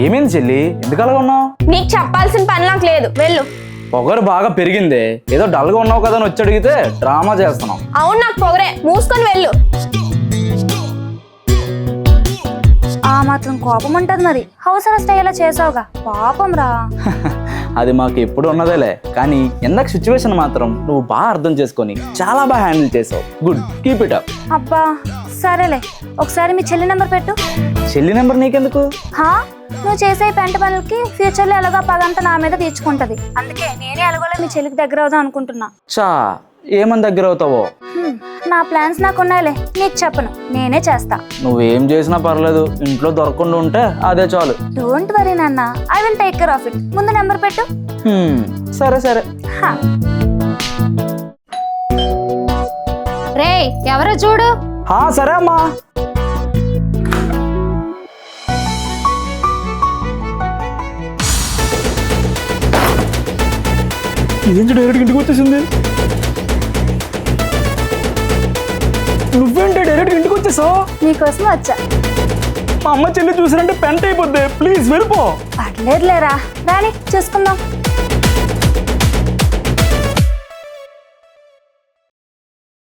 ఏమైంది చెల్లి, ఎందుకు అలాగ ఉన్నావు? నీకు చెప్పాల్సిన పని నాకు లేదు, వెళ్ళు. పొగరు బాగా పెరిగింది. ఏదో డల్గా ఉన్నావు కదా అని వచ్చి అడిగితే డ్రామా చేస్తున్నావు. అవును, నాకు పొగరే, మూసుకొని వెళ్ళు. ఆ మాత్రం కోపం ఉంటది మరి. హౌస్ అరెస్ట్ అయ్యేలా చేసావుగా, పాపం రా. అది మాకు ఎప్పుడు ఉన్నదేలే, కానీ ఇందాక సిచ్యువేషన్ మాత్రం నువ్వు బాగా అర్థం చేసుకొని చాలా బాగా హ్యాండిల్ చేసావు. Good, keep it up. అబ్బా సరేలే, ఒకసారి మీ చెల్లి నెంబర్ పెట్టు. చెల్లి నెంబర్ నీకెందుకు? హా, నువ్వు చేసే ఈ పెంట పనులకి ఫ్యూచర్ లో ఎలాగో పగంతా నా మీద తీర్చుకుంటది. అందుకే నేనే ఎలాగోలా మీ చెల్లికి దగ్గర అవుదాం అనుకుంటున్నా. చా, ఏమని దగ్గర అవుతావో? నా ప్లాన్స్ నాకున్నాయిలే, నీకు చెప్పను, నేనే చేస్తా. నువ్వేం చేసినా పర్లేదు, ఇంట్లో దొరకకుండా ఉంటే అదే చాలు. డోంట్ వరీ నాన్న, I will take care of it. ముందు నెంబర్ పెట్టు. సరే సరే. రే, ఎవరో చూడు. సరే అమ్మా. ఏంటి డైరెక్ట్ ఇంటికి వచ్చేసింది? నువ్వేంటి డైరెక్ట్ ఇంటికి వచ్చేసావు? నీకోసం వచ్చా. మా అమ్మ చెల్లి చూసారంటే పెంట అయిపోద్ది. ప్లీజ్ వెళ్ళిపో. పర్లేదులేరా, రాని చూసుకుందాం.